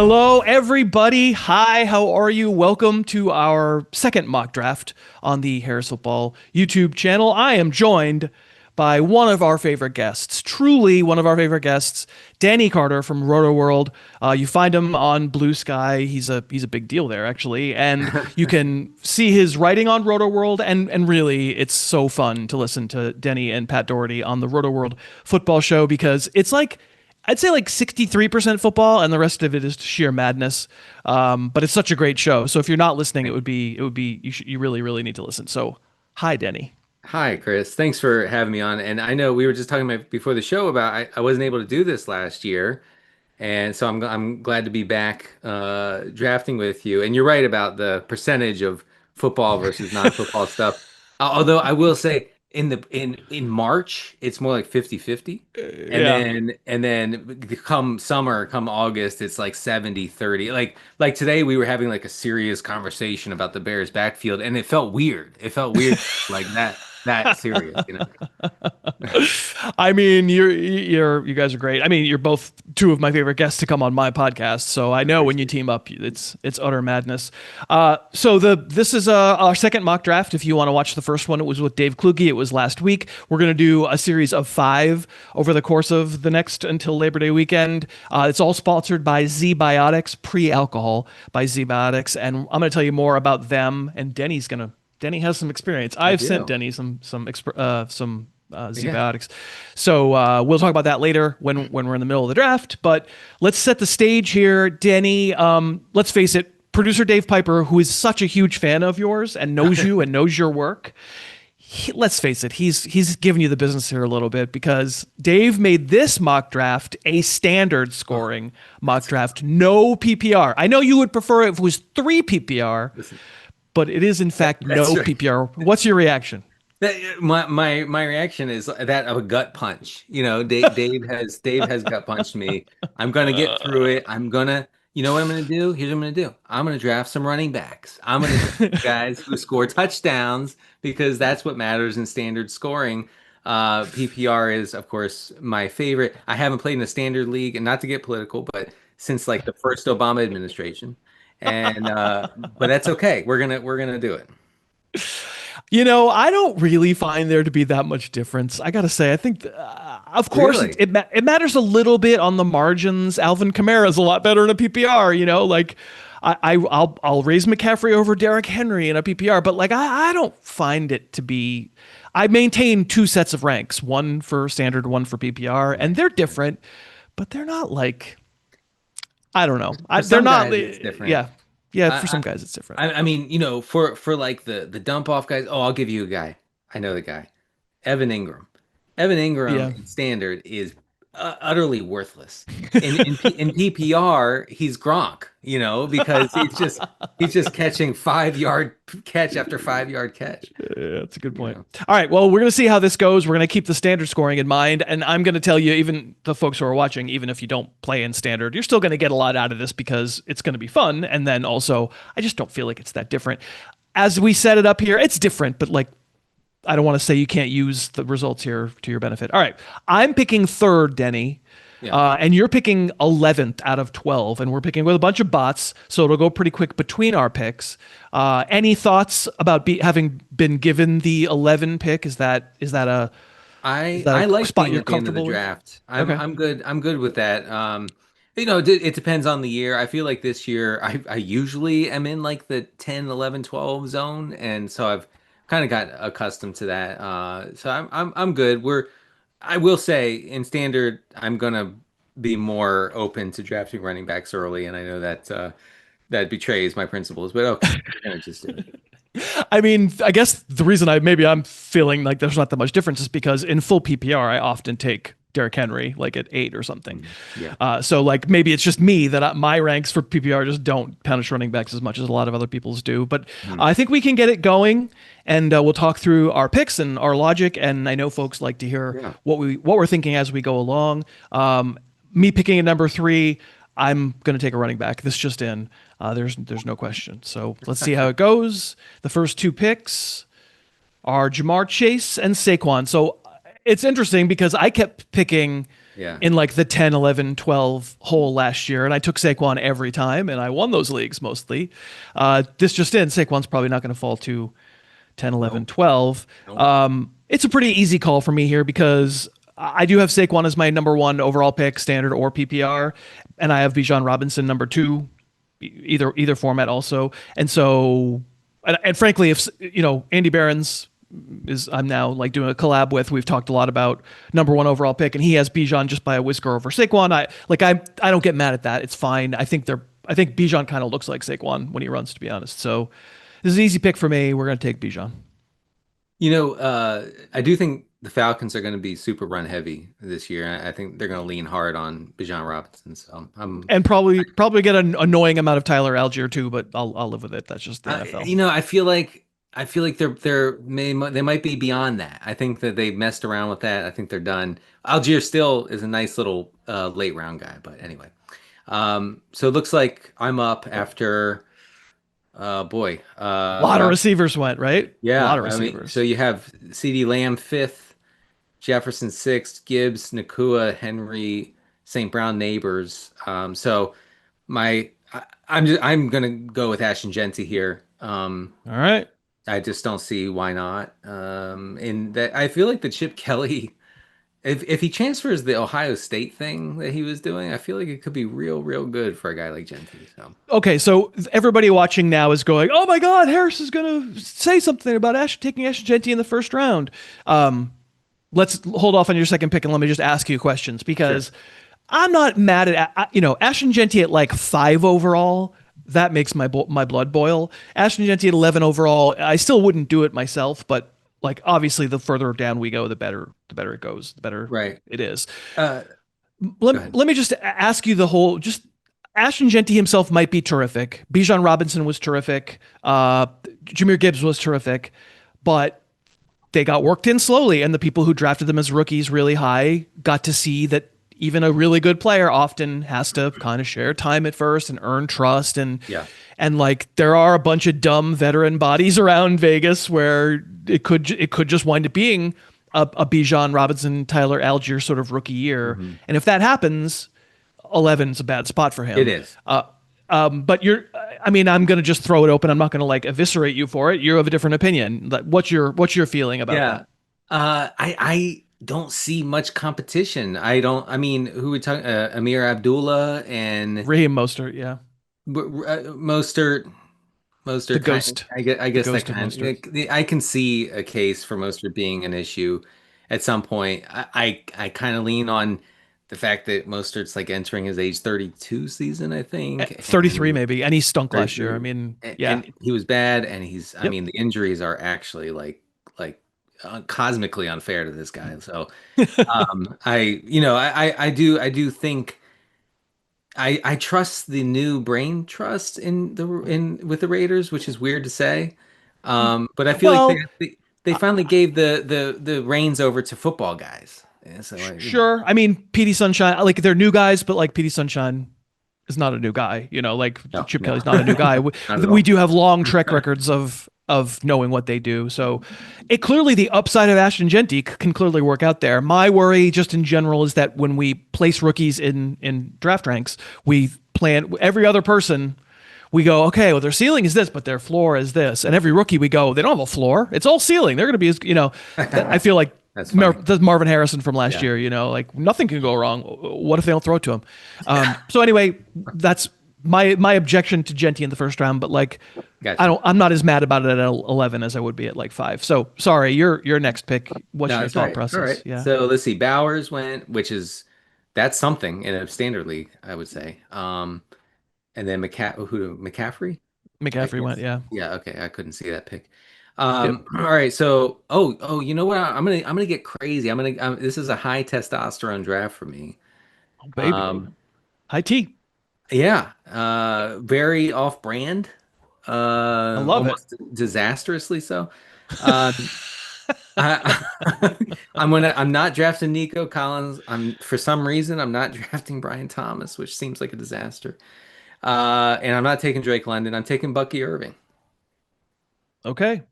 Hello, everybody. Hi, how are you? Welcome to our second mock draft on the Harris Football YouTube channel. I am joined by one of our favorite guests, truly one of our favorite guests, Denny Carter from Roto World. You find him on Blue Sky. He's a big deal there, actually, and you can see his writing on Roto World. And really, it's so fun to listen to Denny and Pat Doherty on the Roto World Football Show because it's like I'd say like 63% football, and the rest of it is sheer madness. But it's such a great show. So if you're not listening, it would be you really really need to listen. So hi, Denny. Hi, Chris. Thanks for having me on. And I know we were just talking about before the show about I wasn't able to do this last year, and so I'm glad to be back drafting with you. And you're right about the percentage of football versus non-football stuff. Although I will say in March it's more like 50-50. And Yeah. then come summer, come August, it's like 70-30. Like today we were having like a serious conversation about the Bears backfield and it felt weird. It felt weird like that serious, you know. I mean, you guys are great. I mean, you're both two of my favorite guests to come on my podcast. So I know when you team up, it's utter madness. This is our second mock draft. If you want to watch the first one, it was with Dave Kluge. It was last week. We're going to do a series of 5 over the course of the next until Labor Day weekend. It's all sponsored by Z-Biotics, pre-alcohol by Z-Biotics, and I'm going to tell you more about them. And Denny has some experience. I I've sent do. Denny some Yeah. Z-Biotics. So we'll talk about that later when we're in the middle of the draft. But let's set the stage here, Denny. Let's face it, producer Dave Pyper, who is such a huge fan of yours and knows you and knows your work. Let's face it, he's giving you the business here a little bit because Dave made this mock draft a standard scoring mock draft, no PPR. I know you would prefer it if it was 3 PPR, Listen, but it is in fact that's no right. PPR. What's your reaction? My reaction is that of a gut punch. You know, Dave has gut punched me. I'm gonna get through it. You know what I'm gonna do? Here's what I'm gonna do. I'm gonna draft some running backs. I'm gonna draft guys who score touchdowns because that's what matters in standard scoring. PPR is, of course, my favorite. I haven't played in a standard league, and not to get political, but since like the first Obama administration, and but that's okay. We're gonna do it. I don't really find there to be that much difference. I gotta say, I think, of course, Really? it matters a little bit on the margins. Alvin Kamara is a lot better in a PPR. Like I'll raise McCaffrey over Derrick Henry in a PPR, but like I don't find it to be. I maintain 2 sets of ranks, one for standard, one for PPR, and they're different, but they're not like I don't know. For They're some not. guys, it's different. Yeah, yeah. For I, some guys, it's different. I mean, for like the dump off guys. Oh, I'll give you a guy. I know the guy, Evan Ingram. Evan Ingram Yeah. in standard is utterly worthless. In PPR, he's Gronk. Because he's just catching 5 yard catch after 5 yard catch. Yeah, that's a good You point. know. All right, well, we're going to see how this goes. We're going to keep the standard scoring in mind, and I'm going to tell you, even the folks who are watching, even if you don't play in standard, you're still going to get a lot out of this because it's going to be fun. And then also, I just don't feel like it's that different. As we set it up here, it's different, but like, I don't want to say you can't use the results here to your benefit. All right, I'm picking third, Denny. Yeah. And you're picking 11th out of 12, and we're picking with a bunch of bots, so it'll go pretty quick between our picks. Any thoughts about having been given the 11 pick? Is that I a like spot being you're at the end of the comfortable with? draft. I'm Okay. I'm good. I'm good with that. It depends on the year. I feel like this year I usually am in like the 10, 11, 12 zone, and so I've kind of got accustomed to that. So I'm good. I will say in standard I'm gonna be more open to drafting running backs early, and I know that that betrays my principles, but okay, we're gonna just do it. I mean, I guess the reason I'm feeling like there's not that much difference is because in full PPR, I often take Derrick Henry like at 8 or something. Yeah. So like maybe it's just me that my ranks for PPR just don't punish running backs as much as a lot of other people's do. But I think we can get it going, and we'll talk through our picks and our logic. And I know folks like to hear Yeah. what we're thinking as we go along. Me picking a number 3. I'm going to take a running back. This just in. There's no question. So let's see how it goes. The first 2 picks are Jamar Chase and Saquon. So it's interesting because I kept picking Yeah. in like the 10, 11, 12 hole last year. And I took Saquon every time and I won those leagues mostly. This just in, Saquon's probably not going to fall to 10, 11, Nope. 12. Nope. It's a pretty easy call for me here because I do have Saquon as my number one overall pick, standard or PPR, and I have Bijan Robinson number two, either format also. And so, and frankly, if Andy Barron's is I'm now like doing a collab with. We've talked a lot about number one overall pick, and he has Bijan just by a whisker over Saquon. I don't get mad at that. It's fine. I think Bijan kind of looks like Saquon when he runs, to be honest. So this is an easy pick for me. We're gonna take Bijan. I do think the Falcons are going to be super run heavy this year. I think they're going to lean hard on Bijan Robinson. So And probably get an annoying amount of Tyler Algier too, but I'll live with it. That's just the NFL. I feel like they might be beyond that. I think that they've messed around with that. I think they're done. Algier still is a nice little late round guy, but anyway. So it looks like I'm up after boy. A lot of receivers went, right? A lot Yeah, of I mean, so receivers. you have CD Lamb fifth, Jefferson sixth, Gibbs, Nakua, Henry, St. Brown, Neighbors. So I'm gonna go with Ashton Genty here. All right. I just don't see why not. And that I feel like the Chip Kelly, if he transfers the Ohio State thing that he was doing, I feel like it could be real good for a guy like Genty. So Okay, so everybody watching now is going, "Oh my God, Harris is going to say something about taking Ashton Genty in the first round." Let's hold off on your second pick and let me just ask you questions sure. because I'm not mad at Ashton Genty at like 5 overall. That makes my blood boil. Ashton Genty at 11 overall. I still wouldn't do it myself, but like obviously the further down we go, the better it goes, the better Right. it is. Uh, Go ahead. Let me just ask you the whole just Ashton Genty himself might be terrific. Bijan Robinson was terrific. Jahmyr Gibbs was terrific, but they got worked in slowly, and the people who drafted them as rookies really high got to see that even a really good player often has to kind of share time at first and earn trust Yeah. and like there are a bunch of dumb veteran bodies around Vegas where it could just wind up being a Bijan Robinson Tyler Algier sort of rookie year, hmm and if that happens, 11's a bad spot for It him. is. But I mean, I'm gonna just throw it open. I'm not gonna like eviscerate you for it. You have a different opinion. Like, what's your feeling about Yeah. that? I don't see much competition. I mean, who we talking? Amir Abdullah and Raheem Mostert, yeah, Mostert. the Mostert kind. ghost, I the guess that ghost of kind. Mostert. I can see a case for Mostert being an issue at some point. I kind of lean on the fact that Mostert's like entering his age 32 season, I think, 33 and maybe, and he stunk last year. I 33, mean, yeah, and he was bad, and I yep. mean, the injuries are actually like cosmically unfair to this guy. So, I do think I trust the new brain trust in with the Raiders, which is weird to say. But I feel like Well, they finally gave the reins over to football guys. Yeah, so sure. I mean, PD Sunshine, like they're new guys, but like PD Sunshine is not a new guy. Like no, Chip no, Kelly's not a new guy. We, not at we all. do have long track records of knowing what they do. So it clearly the upside of Ashton Genty can clearly work out there. My worry just in general is that when we place rookies in draft ranks, we plan every other person. We go, okay, well, their ceiling is this, but their floor is this. And every rookie we go, they don't have a floor. It's all ceiling. They're going to be, I feel like That's funny. that's Marvin Harrison from last Yeah, year, like nothing can go wrong. What if they don't throw it to him? So anyway, that's my objection to Genty in the first round, but like, gotcha. I'm not as mad about it at 11 as I would be at like 5. So sorry, your next pick. What's No, your it's all thought right. All process? right. Yeah. So let's see. Bowers went, that's something in a standard league, I would say. And then McCaffrey? I McCaffrey can't. went. Yeah. Yeah, okay. I couldn't see that pick. Yep. All right. So, you know what? I'm gonna get crazy. This is a high testosterone draft for me. Oh, baby. Um, High T. yeah. Very off-brand. I love it. Almost disastrously so. Um, I, I'm not drafting Nico Collins. For some reason I'm not drafting Brian Thomas, which seems like a disaster. And I'm not taking Drake London. I'm taking Bucky Irving. Okay.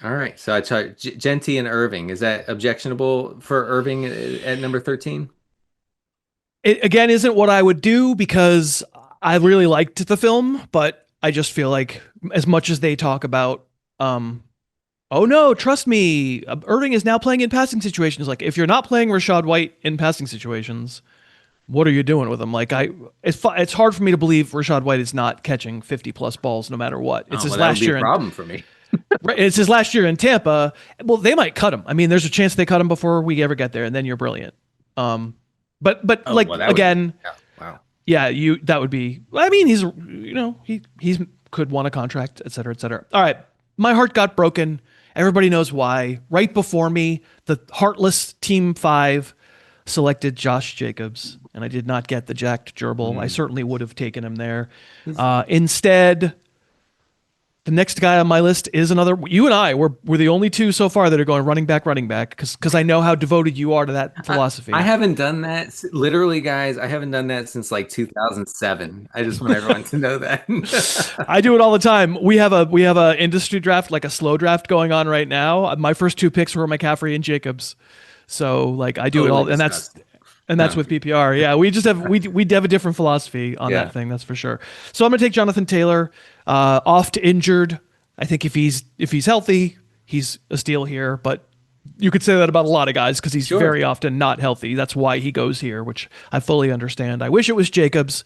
All right. So I tried Genty and Irving. Is that objectionable for Irving at number 13? It again isn't what I would do because I really liked the film, but I just feel like as much as they talk about, um, oh no, trust me, Irving is now playing in passing situations. Like if you're not playing Rashad White in passing situations, what are you doing with him? Like it's hard for me to believe Rashad White is not catching 50 plus balls no matter what. It's Oh, his well, that would last be a year in problem for me. it's his last year in Tampa. Well, they might cut him. I mean, there's a chance they cut him before we ever get there, and then you're brilliant. But Oh, like well, that would be, again, yeah, wow. yeah, that would be. I mean, he's could want a contract, et cetera, et cetera. All right, my heart got broken. Everybody knows why. Right before me, the heartless Team Five selected Josh Jacobs, and I did not get the jacked gerbil. I Mm. certainly would have taken him there. He's- Instead, the next guy on my list is another. You and I we're the only two so far that are going running back, because I know how devoted you are to that I philosophy. haven't done that. Literally, guys, I haven't done that since like 2007. I just want everyone to know that. I do it all the time. We have a industry draft, like a slow draft going on right now. My first two picks were McCaffrey and Jacobs, so like I do it Totally all, and that's disgusting. and that's No. with PPR. Yeah, we have a different philosophy on that Yeah, thing. That's for sure. So I'm gonna take Jonathan Taylor, off to injured. I think if he's healthy, he's a steal here. But you could say that about a lot of guys because he's sure. very often not healthy. That's why he goes here, which I fully understand. I wish it was Jacobs,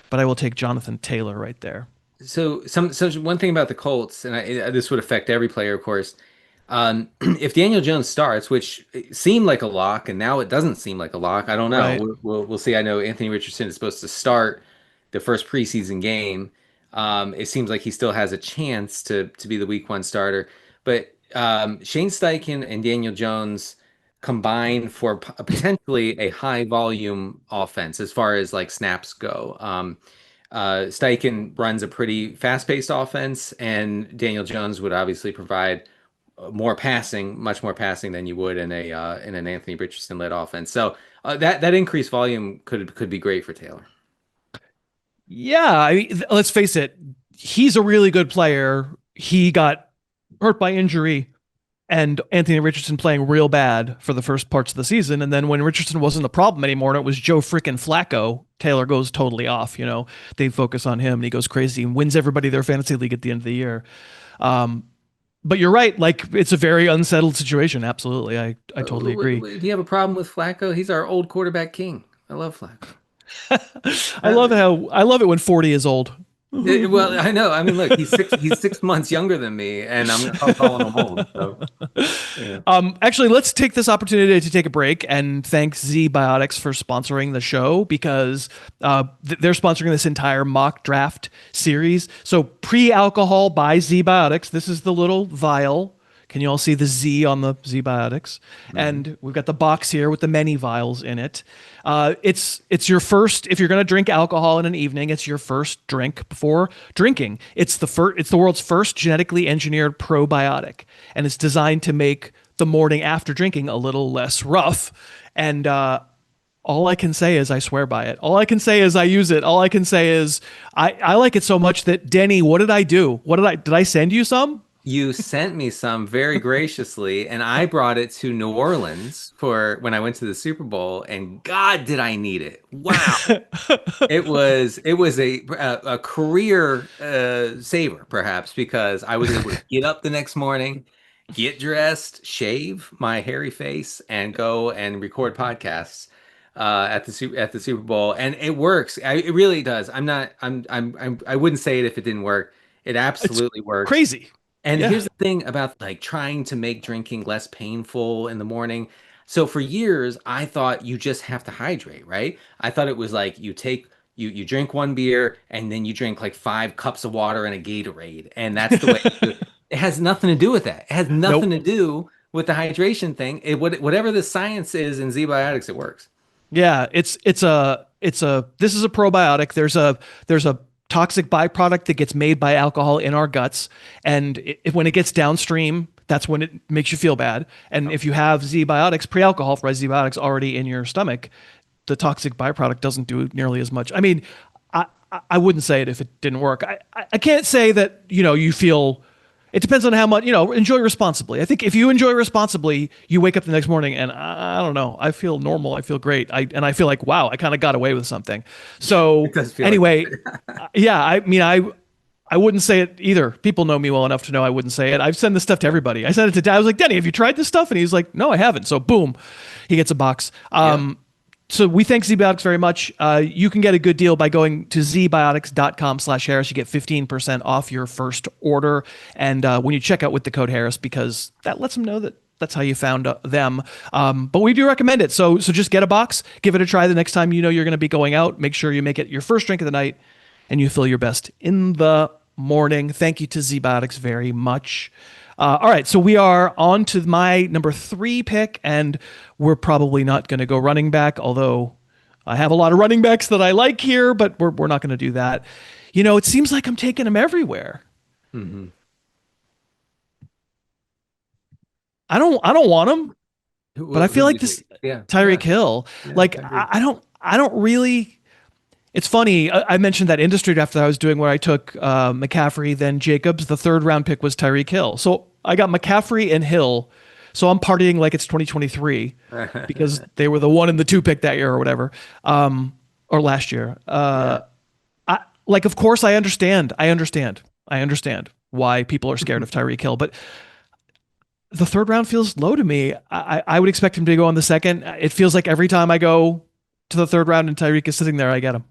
but I will take Jonathan Taylor right there. So one thing about the Colts, and this would affect every player, of course. If Daniel Jones starts, which seemed like a lock, and now it doesn't seem like a lock, I don't know. Right. We'll see. I know Anthony Richardson is supposed to start the first preseason game. It seems like he still has a chance to be the Week 1 starter, but Shane Steichen and Daniel Jones combine for potentially a high volume offense as far as like snaps go. Steichen runs a pretty fast-paced offense, and Daniel Jones would obviously provide more passing, much more passing than you would in an Anthony Richardson-led offense. So that increased volume could be great for Taylor. Yeah, I mean, let's face it. He's a really good player. He got hurt by injury, and Anthony Richardson playing real bad for the first parts of the season. And then when Richardson wasn't the problem anymore, and it was Joe freaking Flacco, Taylor goes totally off. They focus on him, and he goes crazy and wins everybody their fantasy league at the end of the year. Um, but you're right. Like it's a very unsettled situation. Absolutely, I totally agree. Do you have a problem with Flacco? He's our old quarterback king. I love Flacco. I love it when 40 is old. Well, I know. I mean, look, he's 6 months younger than me, and I'm calling him old. So, yeah. Actually, let's take this opportunity to take a break and thank Z Biotics for sponsoring the show because they're sponsoring this entire mock draft series. So, pre-alcohol by Z Biotics. This is the little vial. Can you all see the Z on the Z Biotics? And we've got the box here with the many vials in it. It's your first, if you're going to drink alcohol in an evening, it's your first drink before drinking. It's the world's first genetically engineered probiotic, and it's designed to make the morning after drinking a little less rough. And all I can say is I swear by it. All I can say is I use it. All I can say is I like it so much that Denny, what did I do? Did I send you some? You sent me some very graciously, and I brought it to New Orleans for when I went to the Super Bowl, and God, did I need it. Wow. It was a career saver, perhaps, because I was able to get up the next morning, get dressed, shave my hairy face, and go and record podcasts at the Super Bowl, and it works. It really does. I wouldn't say it if it didn't work. It It's absolutely works. crazy. And Yeah. here's the thing about like trying to make drinking less painful in the morning. So for years, I thought you just have to hydrate, right? I thought it was like you drink one beer and then you drink like 5 cups of water and a Gatorade, and that's the way to do it. It has nothing to do with that. It has nothing Nope. to do with the hydration thing. Whatever the science is in Z-Biotics, it works. Yeah, this is a probiotic. There's a toxic byproduct that gets made by alcohol in our guts, and when it gets downstream, that's when it makes you feel bad. And if you have Z Biotics, pre-alcohol for Z Biotics already in your stomach, the toxic byproduct doesn't do nearly as much. I mean, I wouldn't say it if it didn't work. I can't say that you feel It depends on how much, enjoy responsibly. I think if you enjoy responsibly, you wake up the next morning and I don't know, I feel normal. I feel great. I feel like, wow, I kind of got away with something. It So does feel like anyway, that. yeah, I mean, I wouldn't say it either. People know me well enough to know I wouldn't say it. I've sent this stuff to everybody. I sent it to Dad. I was like, Denny, have you tried this stuff? And he's like, no, I haven't. So boom, he gets a box. Yeah. So we thank ZBiotics very much. You can get a good deal by going to zbiotics.com/Harris. You get 15% off your first order. And when you check out with the code Harris, because that lets them know that that's how you found them. But we do recommend it. So just get a box, give it a try the next time you know you're going to be going out. Make sure you make it your first drink of the night and you feel your best in the morning. Thank you to ZBiotics very much. All right, so we are on to my number 3 pick, and we're probably not going to go running back, although I have a lot of running backs that I like here, but we're not going to do that. It seems like I'm taking them everywhere. Hmm. I don't want them, but I Who feel do like you this take? Yeah. Tyreek Yeah. Hill. Yeah. Like I agree. I don't really. It's funny. I mentioned that industry draft that I was doing where I took McCaffrey, then Jacobs. The third round pick was Tyreek Hill. So I got McCaffrey and Hill. So I'm partying like it's 2023 because they were the 1 and the 2 pick that year or whatever, or last year. Yeah. Like, of course, I understand why people are scared of Tyreek Hill, but the third round feels low to me. I would expect him to go on the second. It feels like every time I go to the third round and Tyreek is sitting there, I get him.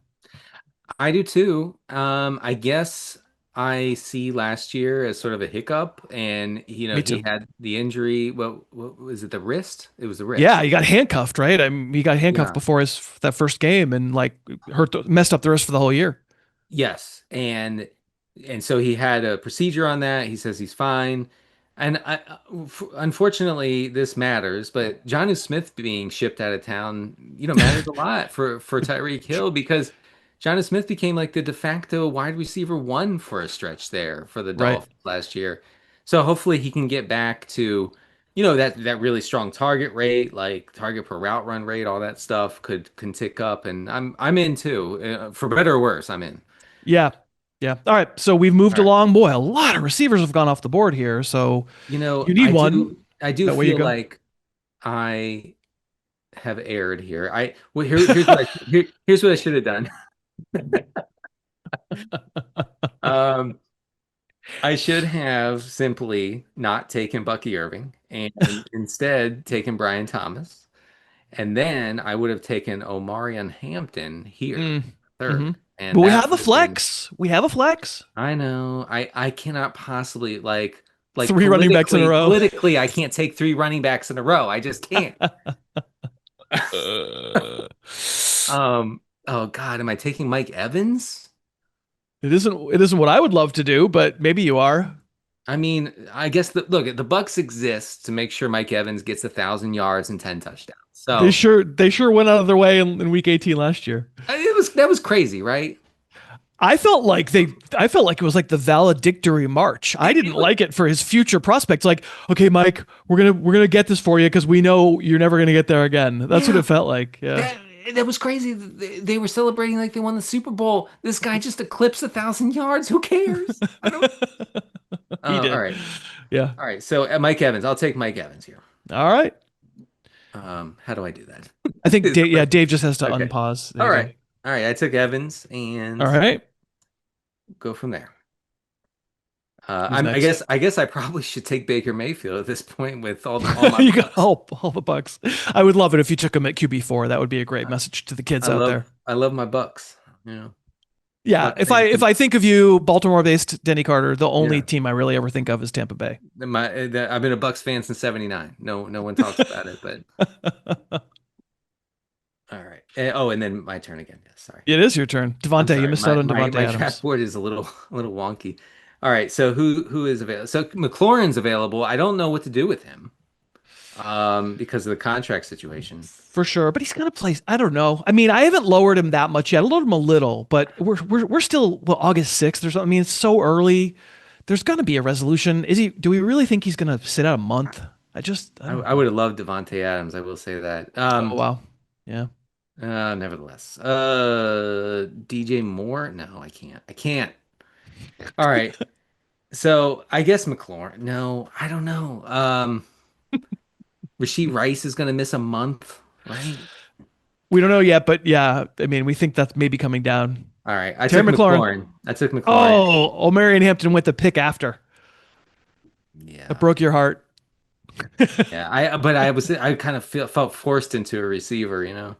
I do too. I guess I see last year as sort of a hiccup, and Me he too. had the injury. What was it? The wrist? It was the Yeah, wrist. he got handcuffed, right? I mean, he got handcuffed Yeah. before that first game and like messed up the rest for the whole year. Yes, and so he had a procedure on that. He says he's fine, and unfortunately, this matters. But Jonnu Smith being shipped out of town, matters a lot for Tyreek Hill because Jonnu Smith became like the de facto wide receiver one for a stretch there for the Right. Dolphins last year. So hopefully he can get back to, that really strong target rate, like target per route run rate, all that stuff can tick up, and I'm in too, for better or worse, I'm in. Yeah. Yeah. All right. So we've moved All right. along. Boy, a lot of receivers have gone off the board here. So you need I one. do That way you feel go. like I have erred here. Here's what I should have done. Um, I should have simply not taken Bucky Irving and instead taken Brian Thomas, and then I would have taken Omarion Hampton here Mm. Hmm. third, and But we that have the would have been. flex. We have a flex. I know. I cannot possibly like 3 running backs in a row. politically I can't take three running backs in a row. I just can't. Uh, Oh God, am I taking Mike Evans? it isn't what I would love to do, but maybe you are. I mean, I guess the Bucks exist to make sure Mike Evans gets 1,000 yards and 10 touchdowns. They So sure they sure went out of their way in week 18 last year. that was crazy, right? I felt like it was like the valedictory march. I It didn't was, like it for his future prospects. Like, okay, Mike, we're gonna get this for you because we know you're never gonna get there again. That's what yeah, it felt like. Yeah. that that was crazy. They were celebrating like they won the Super Bowl. This guy just eclipsed 1,000 yards. Who cares? I don't. He All did. right, Yeah. all right. So Mike Evans, I'll take Mike Evans here. All right. How do I do that? I think Dave, yeah, Dave just has to Okay. unpause. There All you right. go. All right. I took Evans and All right. go from there. Who's I next? guess I probably should take Baker Mayfield at this point with all my You got bucks. all the bucks. I would love it if you took him at QB4. That would be a great message to the kids out there. I love my bucks. Yeah, Bucks if I fans. if I think of you, Baltimore-based Denny Carter, the only Yeah. team I really ever think of is Tampa Bay. I've been a Bucks fan since '79. No one talks about it, but all right. Oh, and then my turn again. Yeah, sorry. It is your turn. I'm Devontae, you sorry. missed out on My Devontae my draft Adams. board is a little wonky. All right. So who is available? So McLaurin's available. I don't know what to do with him. Because of the contract situation. For sure, but he's gonna play. I don't know. I mean, I haven't lowered him that much yet. I lowered him a little, but we're still August 6th. I mean, it's so early. There's gonna be a resolution. Is he? Do we really think he's gonna sit out a month? I don't I know. would have loved Devontae Adams. I will say that. Oh wow, yeah. Nevertheless, DJ Moore. No, I can't. I can't. All right. So I guess McLaurin. No, I don't know. Rasheed Rice is going to miss a month, right? We don't know yet, but yeah, I mean, we think that's maybe coming down. All right. I Terry took McLaurin. McLaurin. I took McLaurin. Oh, O'Marion Hampton went the pick after. That Yeah. broke your heart. Yeah. I kind of felt forced into a receiver, you know.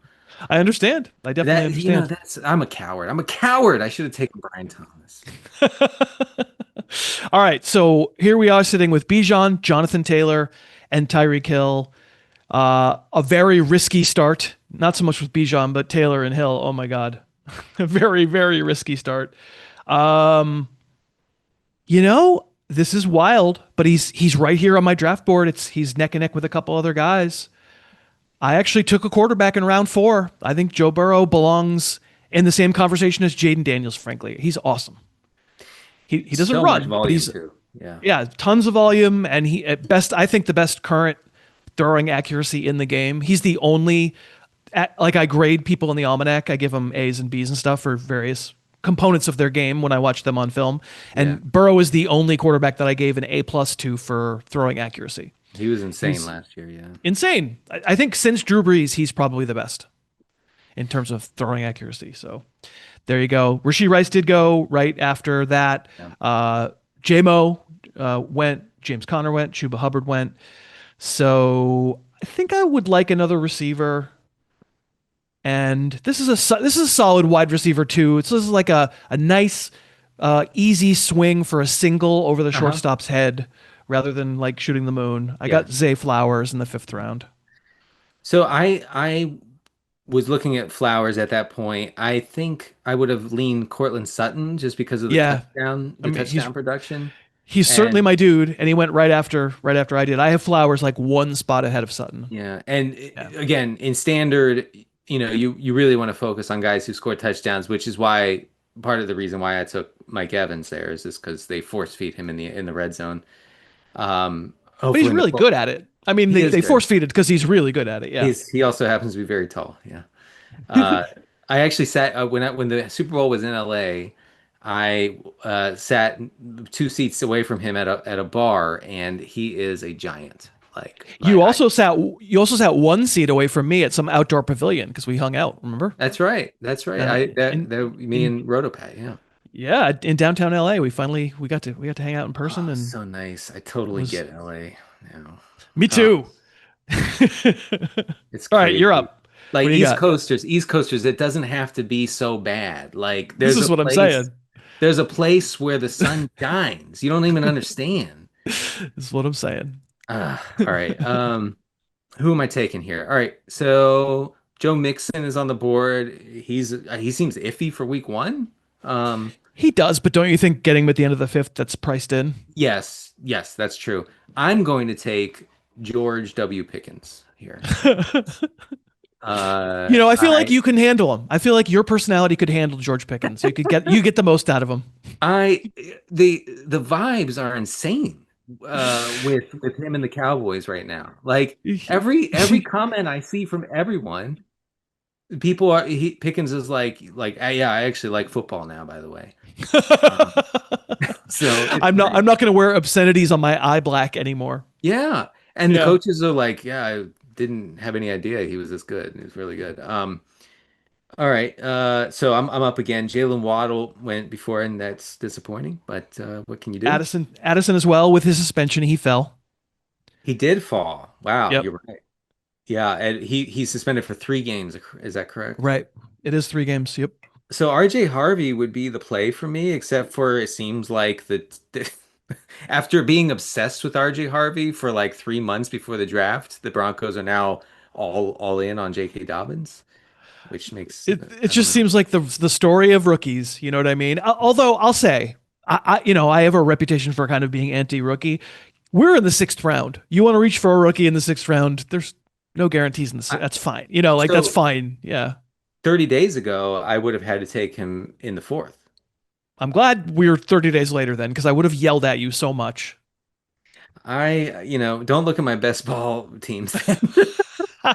I understand. I definitely understand. I'm a coward. I'm a coward. I should have taken Brian Thomas. All right, so here we are sitting with Bijan, Jonathan Taylor, and Tyreek Hill. A very risky start. Not so much with Bijan, but Taylor and Hill. Oh my God, a very very risky start. Um, this is wild, but he's right here on my draft board. He's neck and neck with a couple other guys. I actually took a quarterback in round 4. I think Joe Burrow belongs in the same conversation as Jaden Daniels. Frankly, he's awesome. He doesn't So much run, but volume he's too. Yeah. yeah, tons of volume, and he at best I think the best current throwing accuracy in the game. He's the only like I grade people in the almanac. I give them A's and B's and stuff for various components of their game when I watch them on film. Yeah. And Burrow is the only quarterback that I gave an A plus to for throwing accuracy. He was insane He's last year. Yeah. insane. I think since Drew Brees, he's probably the best in terms of throwing accuracy. So there you go. Rashee Rice did go right after that. Yeah. JMO went. James Conner went. Chuba Hubbard went. So I think I would like another receiver. And this is a solid wide receiver too. This is like a nice, easy swing for a single over the Uh-huh. shortstop's head rather than like shooting the moon. I Yeah. got Zay Flowers in the 5th round. So I was looking at Flowers at that point. I think I would have leaned Cortland Sutton just because of Yeah, I the mean touchdown production. he's certainly And my dude, and he went right after I did. I have Flowers like one spot ahead of Sutton. yeah, and Yeah. again, in standard, you really want to focus on guys who score touchdowns, which is why part of the reason why I took Mike Evans there is just because they force feed him in the red zone. But he's Hopefully in the really good at it. I mean, he they, is they good. force feed it because he's really good at it. Yeah. He also happens to be very tall. Yeah. Uh, I actually sat when the Super Bowl was in LA. I sat 2 seats away from him at a bar, and he is a giant. Like You also sat one seat away from me at some outdoor pavilion because we hung out. Remember? that's right. That's right. Uh, Me in and Rotopat. Yeah. yeah, in downtown LA, we got to hang out in person, Oh, and so nice. I it totally was get LA now. me Oh, too. it's All right, you're crazy. up. Like What do you got? East Coasters, it doesn't have to be so bad. Like This is what I'm saying. there's a place where the sun shines. You don't even understand. This is what I'm saying. All right. Who am I taking here? All right. So Joe Mixon is on the board. He seems iffy for week 1. Um, He does, but don't you think getting him at the end of the 5th, that's priced in? yes, that's true. I'm going to take George W. Pickens here. I feel like I you can handle him. I feel like your personality could handle George Pickens. You get the most out of him. I the vibes are insane with him and the Cowboys right now. Like every comment I see from everyone, Pickens is like yeah, I actually like football now, by the way. Um, so it's I'm great. not going to wear obscenities on my eye black anymore. Yeah, and the Yeah. coaches are like, yeah, I didn't have any idea he was this good. He was really good. All right, so I'm up again. Jalen Waddle went before, and that's disappointing. But what can you do? Addison as well with his suspension, he fell. He did fall. Wow, Yep. you're right. Yeah, and he's suspended for 3 games. Is that correct? Right. It is 3 games. Yep. So RJ Harvey would be the play for me, except for it seems like after being obsessed with RJ Harvey for like 3 months before the draft, the Broncos are now all in on J.K. Dobbins, which makes It I don't just know. seems like the story of rookies. You know what I mean? Although I'll say, I have a reputation for kind of being anti-rookie. We're in the 6th round. You want to reach for a rookie in the 6th round? There's no guarantees in the. I, That's fine. Like that's so fine. Yeah. 30 days ago, I would have had to take him in the 4th. I'm glad we're 30 days later then, because I would have yelled at you so much. Don't look at my best ball teams. Well,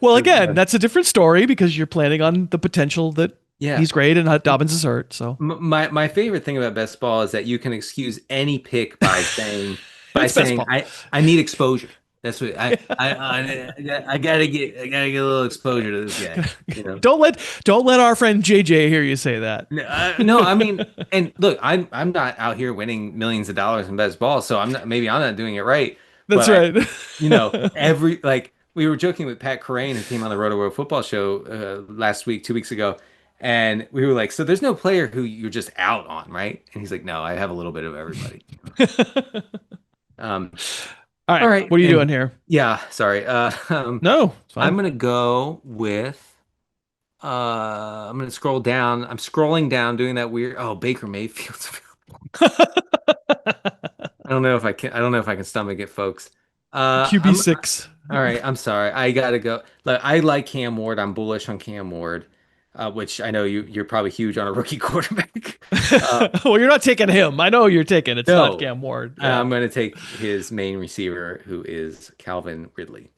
But, again, that's a different story because you're planning on the potential that Yeah. he's great, and Dobbins is hurt. So My favorite thing about best ball is that you can excuse any pick by saying it's best ball. I need exposure. That's what I gotta get a little exposure to this guy. You know. Don't let our friend JJ hear you say that. No, I mean, and look, I'm not out here winning millions of dollars in best ball, so I'm not doing it right. That's But right. every like we were joking with Pat Corraine, who came on the Roto World Football Show last week, 2 weeks ago, and we were like, so there's no player who you're just out on, right? And he's like, no, I have a little bit of everybody. Um, All all right, right, what are you doing and here? yeah, sorry. No, it's I'm fine. gonna go with. I'm gonna scroll down. I'm scrolling down, doing that weird. Oh, Baker Mayfield's. I don't know if I can. I don't know if I can stomach it, folks. QB I'm six. all right. I'm sorry. I gotta go. Like, I like Cam Ward. I'm bullish on Cam Ward, which I know you're probably huge on a rookie quarterback. Uh, Well, you're not taking him. I know you're taking. It's not no, Cam Ward. Yeah, I'm gonna take his main receiver, who is Calvin Ridley.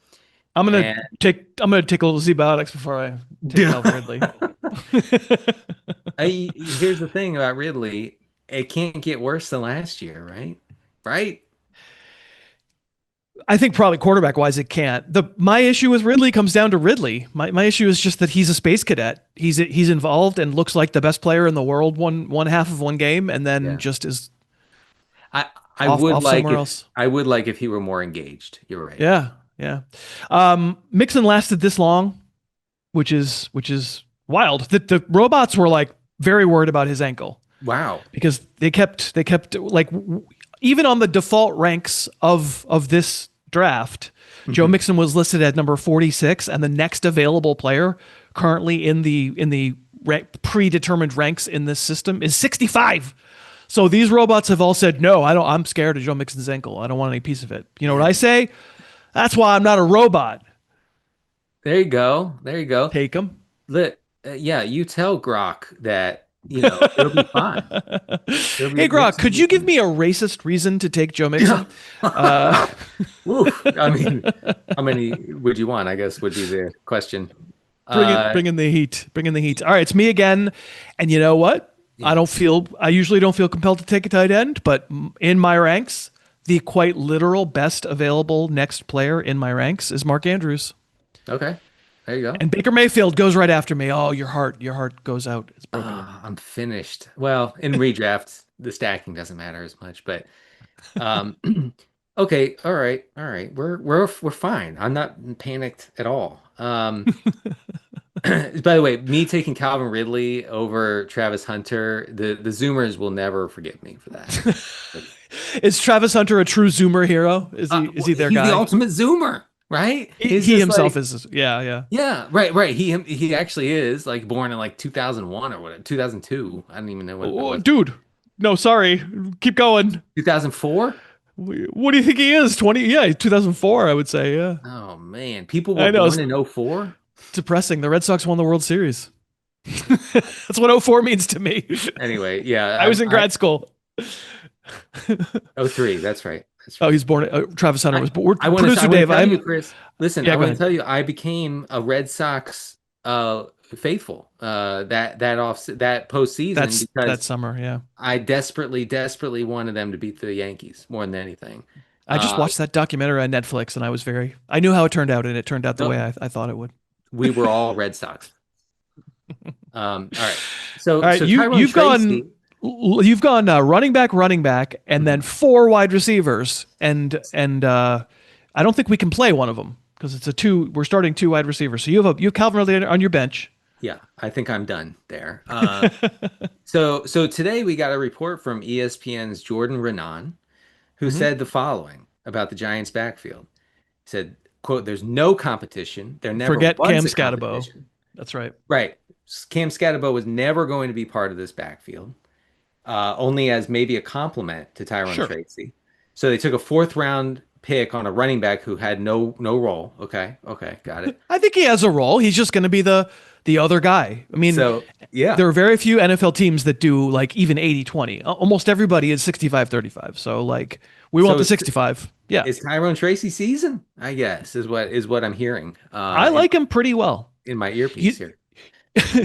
I'm gonna And take a little Z-Biotics before I take Calvin Ridley. here's the thing about Ridley. It can't get worse than last year, right? Right? I think probably quarterback wise it can't. My issue with Ridley comes down to Ridley. My issue is just that he's a space cadet. He's involved and looks like the best player in the world one half of one game, and then Yeah. just is I I off would off like somewhere if else. I would like if he were more engaged. You're right. Yeah, yeah. Mixon lasted this long, which is wild. The robots were like very worried about his ankle Wow. because they kept like even on the default ranks of this draft, Joe Mhm. Mixon was listed at number 46, and the next available player currently in the predetermined ranks in this system is 65. So these robots have all said no. I don't. I'm scared of Joe Mixon's ankle. I don't want any piece of it. You know what I say? That's why I'm not a robot. There you go. There you go. Take him. Yeah, you tell Grok that, it'll be fine. Hey, Grok, Mixon will could be you give fine. me a racist reason to take Joe Yeah. Mixon? Uh, Woof. I mean, how many would you want, I guess would be the question. Uh, bring in the heat. Bring in the heat. All right, it's me again. And you know what? yeah. I usually don't feel compelled to take a tight end, but in my ranks, the quite literal best available next player in my ranks is Mark Andrews. Okay. There you go. And Baker Mayfield goes right after me. Oh, your heart goes out. It's broken in me. I'm finished. Well, in redrafts, the stacking doesn't matter as much, but um okay, all right, all right. We're fine. I'm not panicked at all. By the way, me taking Calvin Ridley over Travis Hunter, the Zoomers will never forgive me for that. Is Travis Hunter a true Zoomer hero? Is he their He's the guy? ultimate Zoomer, right? He's He just himself like, is. Yeah, yeah. yeah, right, right. He actually is like born in like 2001 or what, 2002. I don't even know what that Oh, was. dude, no, sorry. Keep going. 2004? What do you think he is? 20? Yeah, 2004, I would say. Yeah. Oh man, people were I know. born It's in '04. depressing. The Red Sox won the World Series. That's what '04 means to me. Anyway, yeah, I was in grad school. '03. That's right. That's Oh, right. he's born. Travis Hunter was born. I want to Producer Dave, tell you, I'm. Chris. Listen, Yeah, I go want to ahead. tell you, I became a Red Sox faithful that postseason That's that because summer. Yeah. I desperately wanted them to beat the Yankees more than anything. I just Uh, watched that documentary on Netflix, and I knew how it turned out, and it turned out the way no, I thought it would. we were all Red Sox. All right. All So right, so Tyrone Tracy. you've gone running back, and then Mhm. four wide receivers, and I don't think we can play one of them because it's a two. We're starting two wide receivers, so you have Calvin Ridley on your bench. Yeah, I think I'm done there. So today we got a report from ESPN's Jordan Renan, who Hmm. said the following about the Giants' backfield. He said, "Quote: There's no competition. There never Forget was Cam a Scatabo. competition. That's right. Right? Cam Scatabo was never going to be part of this backfield, only as maybe a complement to Tyrone Sure. Tracy. So they took a fourth round pick on a running back who had no role. Okay, okay, got it. I think he has a role. He's just going to be the other guy. I mean, So yeah, there are very few NFL teams that do like even 80-20. Almost everybody is 65-35. So like we want so the 65. Yeah. it's Tyrone Tracy season, I guess, is what I'm hearing I like him pretty well. in my earpiece He, here.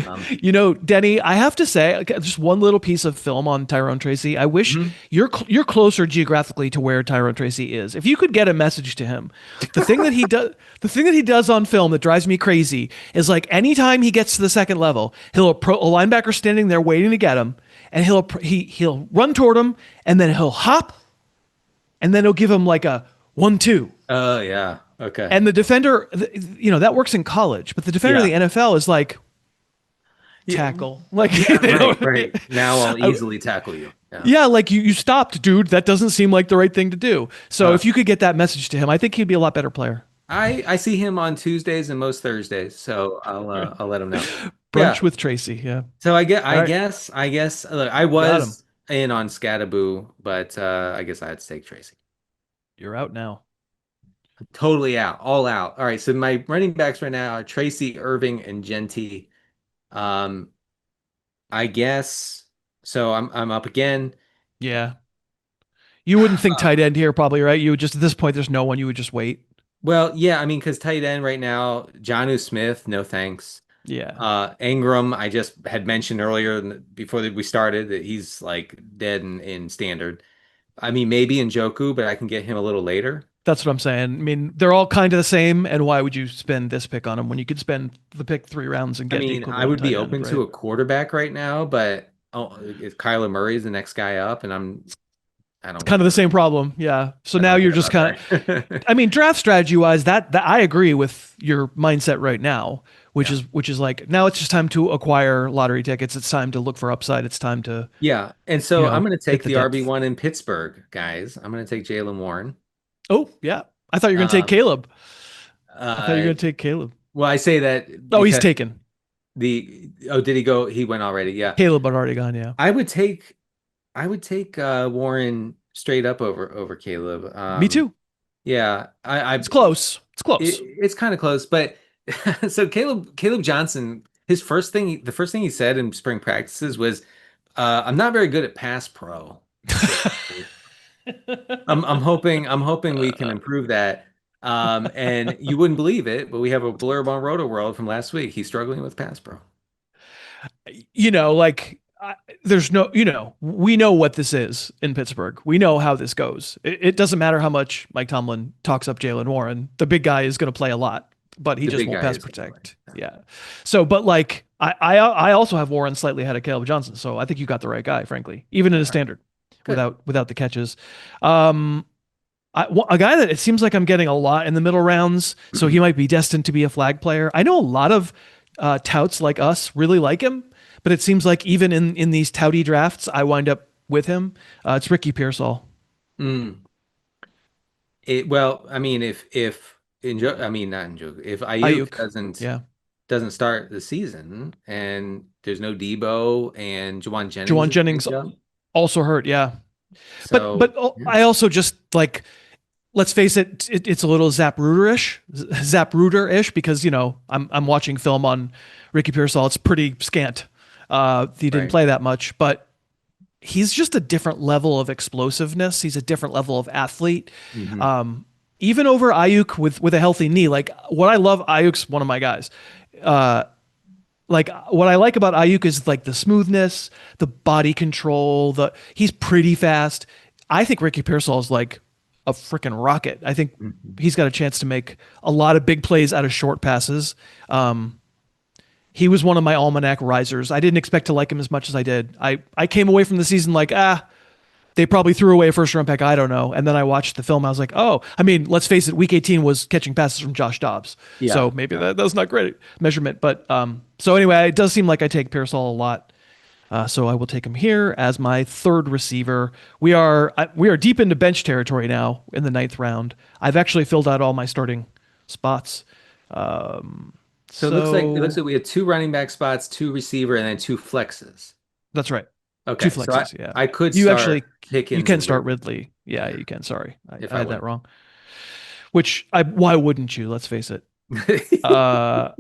Um, Denny, I have to say, okay, just one little piece of film on Tyrone Tracy. I wish mhm. you're closer geographically to where Tyrone Tracy is. If you could get a message to him, the thing that he does, the thing that he does on film that drives me crazy is like anytime he gets to the second level, a linebacker standing there waiting to get him, and he'll run toward him, and then he'll hop, and then he'll give him like a 1-2. Oh yeah. Okay. And the defender, that works in college, but the defender of Yeah. the NFL is like Yeah. tackle. Like, Yeah. Right. Right. Now I'll I- easily tackle you. Yeah. yeah, like you stopped, dude. That doesn't seem like the right thing to do. So Uh, if you could get that message to him, I think he'd be a lot better player. I see him on Tuesdays and most Thursdays, so I'll let him know. Brunch Yeah. with Tracy. Yeah. So All right. I guess look, I Got him. was in on Scataboo, but I guess I had to take Tracy. You're out now. Totally out, all out. All right, so my running backs right now are Tracy, Irving, and Genty. Um, I guess so. I'm up again. Yeah. You wouldn't think Uh, tight end here, probably, right? You would just, at this point, there's no one. You would just wait. well, yeah, I mean, because tight end right now, Jonnu Smith, no thanks. Yeah. Ingram, I just had mentioned earlier before that we started that he's like dead in standard. I mean, maybe in Joku, but I can get him a little later. That's what I'm saying. I mean, they're all kind of the same. And why would you spend this pick on them when you could spend the pick 3 rounds and I get the mean, I equivalent would be tight end, open to right? a quarterback right now, but if Kyler Murray is the next guy up, and I It's don't kind of the care. same problem. Yeah. So I now don't you're care just about kind that. of, I mean, draft strategy wise, that I agree with your mindset right now, which Yeah. is like now it's just time to acquire lottery tickets. It's time to look for upside. It's time to, Yeah. And so I'm going to get take the the depth. RB1 in Pittsburgh, guys. I'm going to take Jalen Warren. Oh, yeah. I thought you were going to take Um, Caleb. I thought you were uh, going to take Caleb. well, I say that Oh, he's because taken. did he go? He went already. Yeah. Caleb had already gone. Yeah. I would take, Warren straight up over Caleb. Me too. Yeah, It's close. It's close. it's kind of close, but so Caleb Johnson, the first thing he said in spring practices was, "I'm not very good at pass pro." So I'm hoping we can improve that. And you wouldn't believe it, but we have a blurb on Roto World from last week. He's struggling with pass pro. Like there's no, we know what this is in Pittsburgh. We know how this goes. It doesn't matter how much Mike Tomlin talks up Jalen Warren. The big guy is going to play a lot, but he The just big won't guy pass is anyway. protect. Yeah. So, but like I also have Warren slightly ahead of Caleb Johnson. So I think you got the right guy, frankly, even in a All right, standard good. without the catches. Um, a guy that it seems like I'm getting a lot in the middle rounds, so he might be destined to be a flag player. I know a lot of touts like us really like him, but it seems like even in these touty drafts, I wind up with him. It's Ricky Pearsall. Mm. Well, I mean, if I mean not in joke, if Ayuk Ayuk. Yeah. doesn't start the season and there's no Debo and Jawan Jennings Jawan is a big Jennings jump. also hurt. Yeah. But So yeah. I also just like, let's face it, it's a little Zap Rooter-ish because, I'm watching film on Ricky Pearsall. It's pretty scant. He didn't Right. play that much, but he's just a different level of explosiveness. He's a different level of athlete. Mhm. Even over Ayuk with a healthy knee. Like what I love, Ayuk's one of my guys. Like what I like about Ayuk is like the smoothness, the body control, he's pretty fast. I think Ricky Pearsall is like a freaking rocket. I think Mhm. he's got a chance to make a lot of big plays out of short passes. He was one of my almanac risers. I didn't expect to like him as much as I did. I came away from the season like, they probably threw away a first round pick. I don't know. And then I watched the film. I was like, oh, I mean, let's face it. Week 18 was catching passes from Josh Dobbs. Yeah. So maybe Yeah. that's not great measurement. But so anyway, it does seem like I take Pearsall a lot. So I will take him here as my third receiver. We are deep into bench territory now in the ninth round. I've actually filled out all my starting spots. So it looks So like we have two running back spots, two receiver, and then two flexes. that's right. Two Okay, so flexes. Yeah. I could You start actually you Pickens can and start Ridley Ridley. Yeah, you can. Sorry, if I I had that want. wrong. Which why wouldn't you? Let's face it. Uh,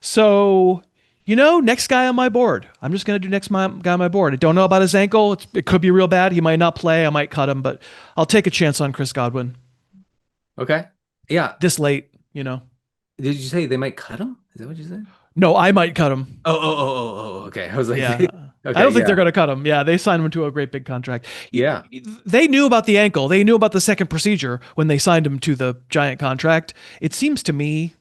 so next guy on my board. I'm just gonna do guy on my board. I don't know about his ankle. It could be real bad. He might not play. I might cut him, but I'll take a chance on Chris Godwin Okay. Yeah. this late. Did you say they might cut him? Is that what you said? No, I might cut him. Okay. I was like, Yeah. I okay, don't think they're yeah, going to cut him. Yeah, they signed him to a great big contract. yeah, They knew about the ankle. They knew about the second procedure when they signed him to the giant contract. It seems to me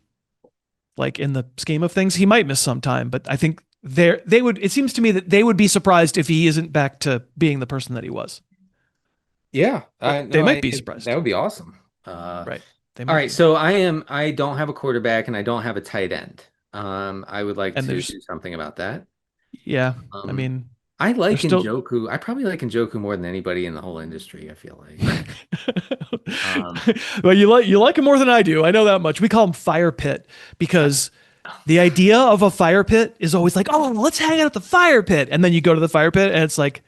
like in the scheme of things, he might miss some time, but I think they would it seems to me that they would be surprised if he isn't back to being the person that he was. yeah. Or I they no, might be that surprised. would be awesome. Right. They All might right, be. so I don't have a quarterback and I don't have a tight end. I would like And to there's do something about that. yeah, I Um, mean, I like there's still Njoku. I probably like Njoku more than anybody in the whole industry, I feel like. Um, well, you like him more than I do. I know that much. We call him fire pit I- because the idea of a fire pit is always like, oh, let's hang out at the fire pit, and then you go to the fire pit, and it's like,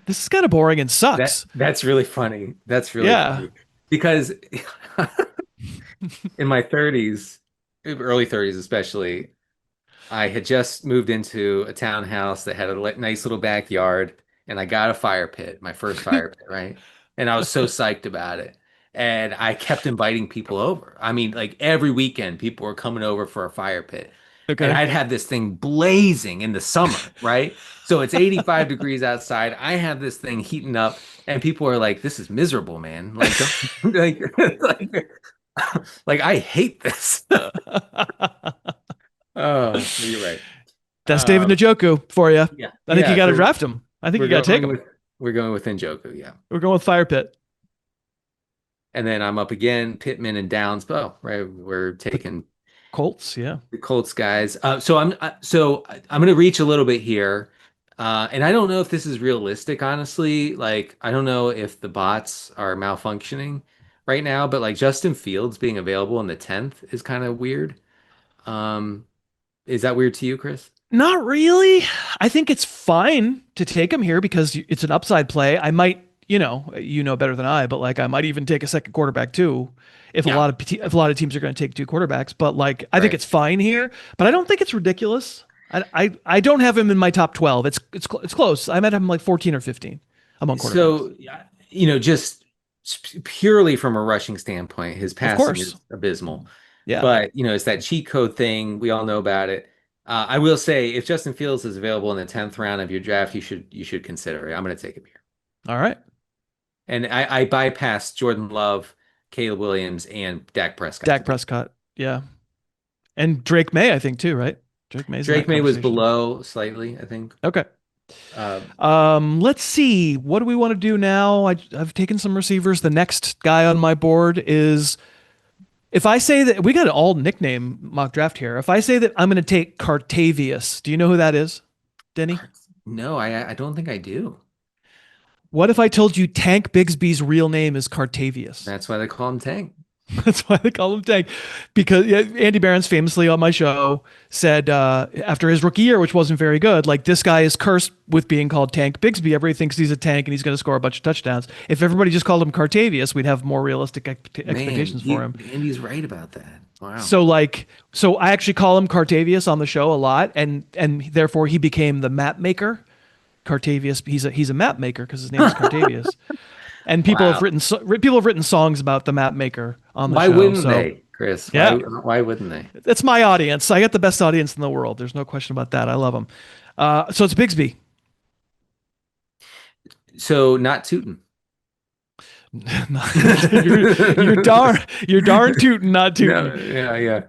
this is kind of boring and sucks. that's really funny. That's really Yeah. funny because in my 30s, early 30s especially, I had just moved into a townhouse that had a nice little backyard, and I got a fire pit, my first fire pit, right? And I was so psyched about it. And I kept inviting people over. I mean, like every weekend, people were coming over for a fire pit. And Okay. I'd have this thing blazing in the summer, right? So it's 85 degrees outside. I have this thing heating up, and people are like, "This is miserable, man. Like, like, like I hate this." Oh, you're right. That's David Njoku for you. Yeah, I think you yeah. got to So draft him. I think we're you got to take going him. with we're going with Njoku, yeah. We're going with fire pit. And then I'm up again, Pittman and Downs. Oh, right. We're The taking Colts, yeah. the Colts guys. I'm going to reach a little bit here, and I don't know if this is realistic, honestly. Like I don't know if the bots are malfunctioning right now, but like Justin Fields being available in the 10th is kind of weird. Um, is that weird to you, Chris? Not really. I think it's fine to take him here because it's an upside play. I might, you know better than I, but like I might even take a second quarterback too, Yeah, if a lot of teams are going to take two quarterbacks. But like I think right. it's fine here, but I don't think it's ridiculous. I don't have him in my top 12. It's close. I might have him like 14 or 15 among quarterbacks. So, yeah, just purely from a rushing standpoint, his Of passing course. is abysmal. Yeah. But, it's that cheat code thing. We all know about it. I will say, if Justin Fields is available in the 10th round of your draft, you should consider it. I'm going to take him here. All right. And I bypassed Jordan Love, Caleb Williams, and Dak Prescott Dak to take. Prescott. Yeah. And Drake May, I think too, right? Drake May's in that Drake May was conversation. below slightly, I think. Okay. Uh, Let's see. What do we want to do now? I've taken some receivers. The next guy on my board is if I say that we got an all nickname mock draft here. If I say that I'm going to take Cartavius, do you know who that is, Denny? no, I don't think I do. What if I told you Tank Bigsby's real name is Cartavius? That's why they call him Tank. That's why they call him Tank. Because yeah, Andy Barron's famously on my show said after his rookie year, which wasn't very good, like this guy is cursed with being called Tank Bigsby. Everybody thinks he's a tank and he's going to score a bunch of touchdowns. If everybody just called him Cartavius, we'd have more realistic Man, expectations for him. Andy's right about that. Wow. So I actually call him Cartavius on the show a lot, and therefore he became the map maker. Cartavius, he's a map maker because his name is Cartavius. And Wow. people have written songs about the map maker on the Why show. wouldn't So they, Chris? Why yeah, why wouldn't they? it's my audience. I got the best audience in the world. There's no question about that. I love them. So it's Bigsby. So not Tootin. You're darn tootin', not No, tootin'. yeah, yeah.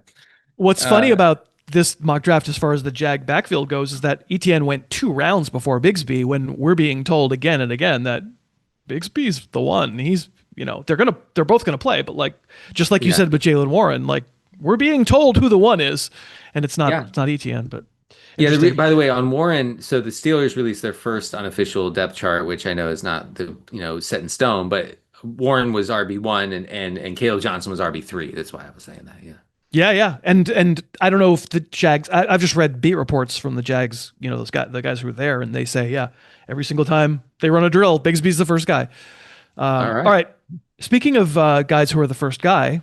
What's funny Uh, about this mock draft as far as the Jag backfield goes is that ETN went 2 rounds before Bigsby when we're being told again and again that Bigsby's the one. He's, they're both gonna play, but like just like you yeah, said with Jalen Warren, like we're being told who the one is, and yeah, it's not ETN, but yeah. interesting. By the way, on Warren, so the Steelers released their first unofficial depth chart, which I know is not the set in stone, but Warren was RB1 and Caleb Johnson was RB3. That's why I was saying that. Yeah. Yeah, yeah, and I don't know if the Jags. I've just read beat reports from the Jags. The guys who were there, and they say, yeah, every single time they run a drill, Bigsby's the first guy. All All right. right. Speaking of guys who are the first guy,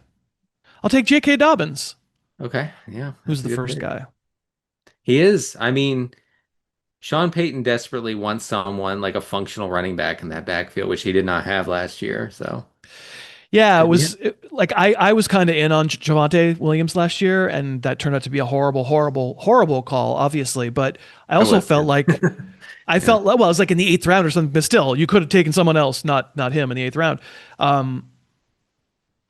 I'll take J.K. Dobbins, Okay. Yeah, who's that's a the good first pick. guy. He is. I mean, Sean Payton desperately wants someone like a functional running back in that backfield, which he did not have last year. So, Yeah, Yeah, like I was kind of in on Javante Williams last year, and that turned out to be a horrible, horrible, horrible call, obviously. But I I also was felt too. like I Yeah. felt well, it was like in the eighth round or something, but still, you could have taken someone else, not him in the eighth round. Um,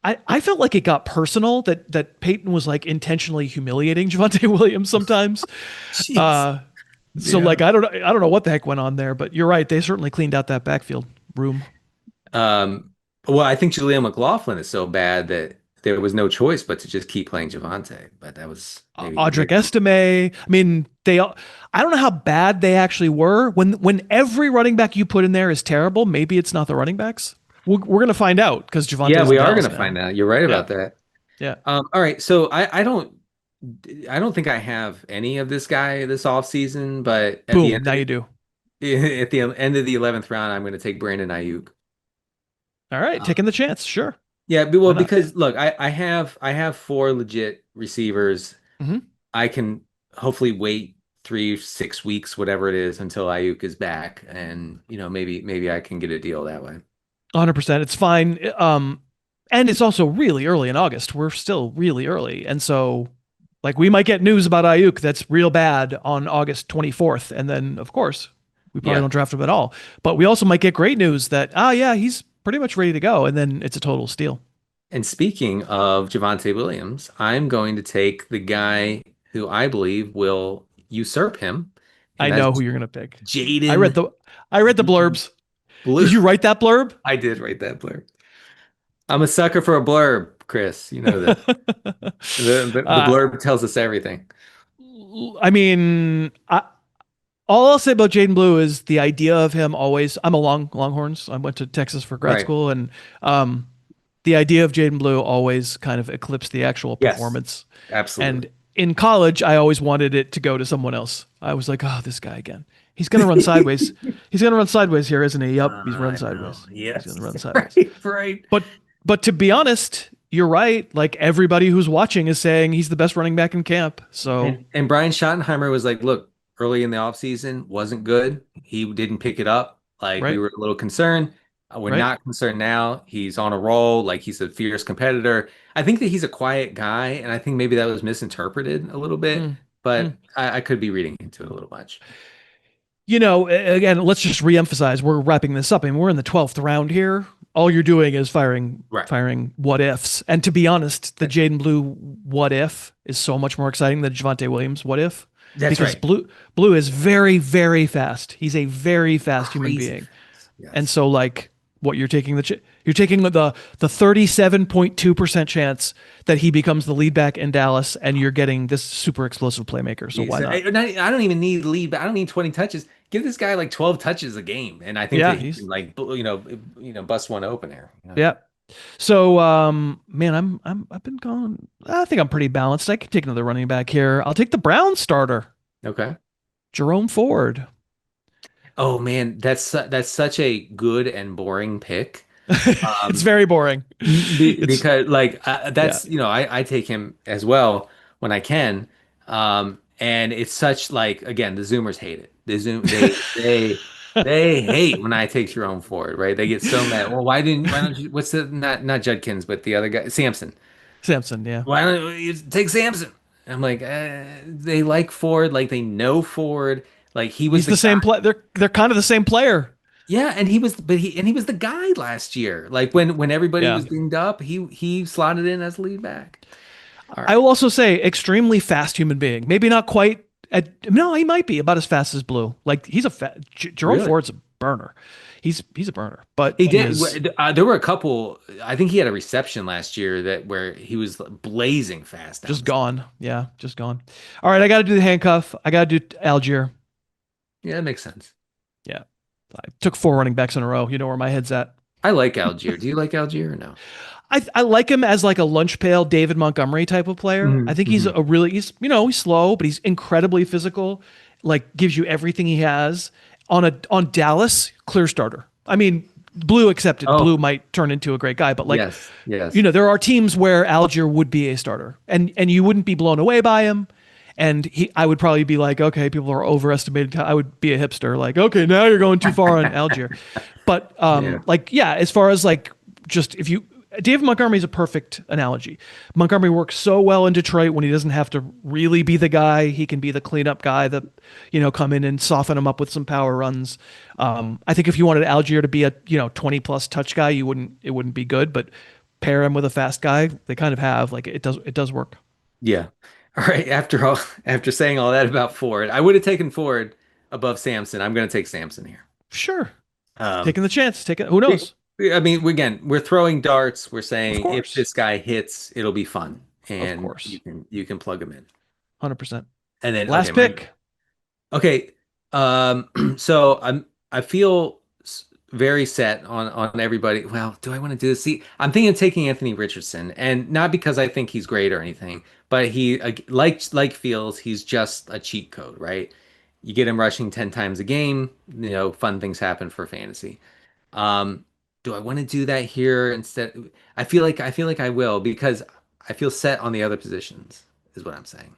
I felt like it got personal that Peyton was like intentionally humiliating Javante Williams sometimes. Jeez. Uh, so Yeah. like I don't know what the heck went on there, but you're right. They certainly cleaned out that backfield room. Um, well, I think Julian McLaughlin is so bad that there was no choice but to just keep playing Javante. But that was maybe Audric Estime. I mean, I don't know how bad they actually were. When every running back you put in there is terrible, maybe it's not the running backs. We're gonna find out because yeah, Javante's we in are Dallas gonna now. find out. You're right Yeah, about that. yeah. All right, so I don't think I have any of this guy this offseason, but at the Boom. end Now of you do. at the end of the 11th round, I'm going to take Brandon Ayuk. All right, Uh, taking the chance. Sure. yeah, Why well, not? because look, I have four legit receivers. Mm-hmm. I can hopefully wait 3, 6 weeks, whatever it is, until Ayuk is back, and maybe I can get a deal that way. 100%. It's fine. And it's also really early in August. We're still really early, and so like we might get news about Ayuk that's real bad on August 24th, and then of course we probably Yeah. don't draft him at all. But we also might get great news that yeah, he's pretty much ready to go, and then it's a total steal. And speaking of Javante Williams, I'm going to take the guy who I believe will usurp him, and I that's know who you're gonna pick. I read Jaden the I read the blurbs. Blue. Did you write that blurb? I did write that blurb. I'm a sucker for a blurb, Chris. You know that. The uh, blurb tells us everything. I mean, all I'll say about Jaden Blue is the idea of him always. I'm a Longhorns. I went to Texas for grad Right. school, and um, the idea of Jaden Blue always kind of eclipsed the actual Yes, performance. absolutely. And in college, I always wanted it to go to someone else. I was like, oh, this guy again. He's gonna run sideways. He's gonna run sideways here, isn't he? Yep, he's running I know. sideways. He's gonna Yes. run sideways. Right, right. But to be honest, you're right. Like everybody who's watching is saying he's the best running back in camp. So And Brian Schottenheimer was like, look, early in the offseason wasn't good. He didn't pick it up. Like we right, were a little concerned. We're right. not concerned now. He's on a roll. Like he's a fierce competitor. I think that he's a quiet guy, and I think maybe that was misinterpreted a little bit, Mm, but mm. I could be reading into it a little much. Again, let's just reemphasize. We're wrapping this up. I mean, we're in the 12th round here. All you're doing is Right. firing what ifs. And to be honest, the Jaden Blue what if is so much more exciting than Javante Williams what if, That's because right. Blue is very, very fast. He's a very fast human Crazy being. fast. And Yes. so like what you're taking the 37.2% chance that he becomes the lead back in Dallas, and you're getting this super explosive playmaker. So Yes. why not? I don't even need lead, but I don't need 20 touches. Give this guy like 12 touches a game, and I think Yeah, that he can he's like bust one open here. yeah. So man, I've been going. I think I'm pretty balanced. I could take another running back here. I'll take the Browns starter, Okay. Jerome Ford. Oh man, that's such a good and boring pick. It's Um, very boring. It's because like yeah. that's I take him as well when I can. And it's such like again the Zoomers hate it. The Zoom they hate when I take Jerome Ford, right? They get so mad. Well, why don't you what's the not Judkins but the other guy Samson. Samson, yeah. Why don't you take Samson? And I'm like they like Ford, like they know Ford, like he was He's the the same guy. play. They're kind of the same player. Yeah, and he was the guy last year. Like when everybody Yeah. was dinged up, he slotted in as lead back. All I right. will also say extremely fast human being. Maybe not quite no, he might be about as fast as Blue. Like he's Jerome Really? Ford's a burner. He's a burner, but He he did. is There were a couple. I think he had a reception last year that where he was blazing fast down just the. gone. Yeah, just gone. All right, I got to do the handcuff. I got to do Algier. Yeah, that makes sense. Yeah. I took four running backs in a row. You know where my head's at. I like Algier. Do you like Algier or no? I like him as like a lunch pail David Montgomery type of player. I think Hmm. he's slow, but he's incredibly physical. Like gives you everything he has on Dallas, clear starter. I mean, Blue accepted. Blue Oh, might turn into a great guy, but like yes, yes. there are teams where Algier would be a starter, and you wouldn't be blown away by him. And I would probably be like, okay, people are overestimated. I would be a hipster, like, okay, now you're going too far on Algier. But Yeah. like, yeah, as far as like, just if you David Montgomery is a perfect analogy. Montgomery works so well in Detroit when he doesn't have to really be the guy. He can be the cleanup guy that, come in and soften him up with some power runs. I think if you wanted Algier to be a 20 plus touch guy, it wouldn't be good. But pair him with a fast guy, they kind of have like it does work. Yeah. All right. After saying all that about Ford, I would have taken Ford above Samson. I'm going to take Samson here. Sure, Um, taking the chance. Take it. Who knows? I mean, again, we're throwing darts. We're Of saying if course, this guy hits, it'll be fun, of and course, you can plug him in. 100%. And then okay, Last pick. okay. So I feel very set on everybody. Well, do I want to do this? See, I'm thinking of taking Anthony Richardson, and not because I think he's great or anything, but he like Fields, he's just a cheat code, right? You get him rushing 10 times a game, fun things happen for fantasy. Um, do I want to do that here instead? I feel like I will because I feel set on the other positions, is what I'm saying.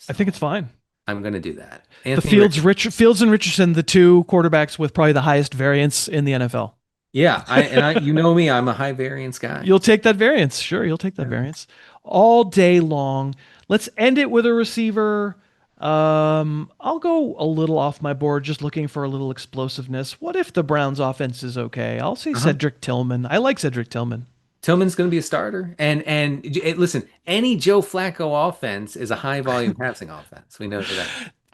I think So it's fine. I'm gonna do that. The Anthony Rich, Fields and Richardson, the two quarterbacks with probably the highest variance in the NFL. yeah, I you know me, I'm a high variance guy. You'll take that variance. Sure, you'll take that Yeah. variance all day long. Let's end it with a receiver. I'll go a little off my board, just looking for a little explosiveness. What if the Browns' offense is okay? I'll say Uh-huh. Cedric Tillman. I like Cedric Tillman. Tillman's gonna be a starter, and listen, any Joe Flacco offense is a high volume passing offense. We know that.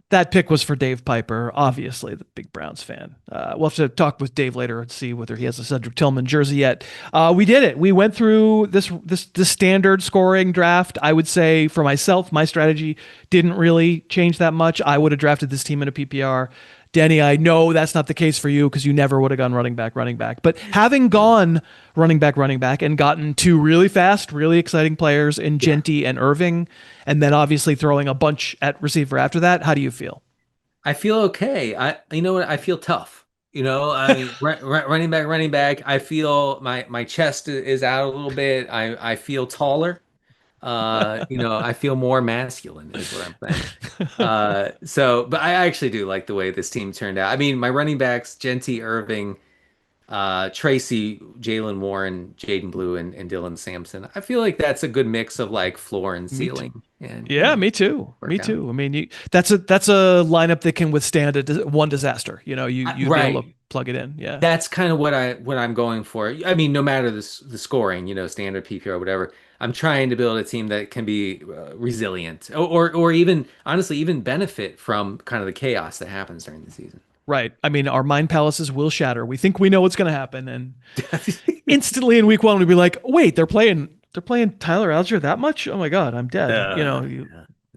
That pick was for Dave Piper, obviously the big Browns fan. We'll have to talk with Dave later and see whether he has a Cedric Tillman jersey yet. We did it. We went through this standard scoring draft. I would say for myself, my strategy didn't really change that much. I would have drafted this team in a PPR. Denny, I know that's not the case for you because you never would have gone running back, running back. But having gone running back, and gotten two really fast, really exciting players in Yeah. Genty and Irving, and then obviously throwing a bunch at receiver after that, how do you feel? I feel okay. You know what? I feel tough. I mean, running back. I feel my chest is out a little bit. I feel taller. I feel more masculine is what I'm saying. But I actually do like the way this team turned out. I mean, my running backs, Genty, Irving, Tracy, Jalen Warren, Jaden Blue, and Dylan Sampson. I feel like that's a good mix of like floor and Me too. ceiling, and Yeah, me too. work Me out. too. I mean, that's a lineup that can withstand one disaster. You'd be able to Right. plug it in. Yeah. That's kind of what I'm going for. I mean, no matter the scoring, standard PPR or whatever, I'm trying to build a team that can be resilient, or even honestly even benefit from kind of the chaos that happens during the season. Right. I mean, our mind palaces will shatter. We think we know what's going to happen, and instantly in week one, we'd be like, "Wait, they're playing Tyler Algier that much? Oh my God, I'm dead." You Yeah,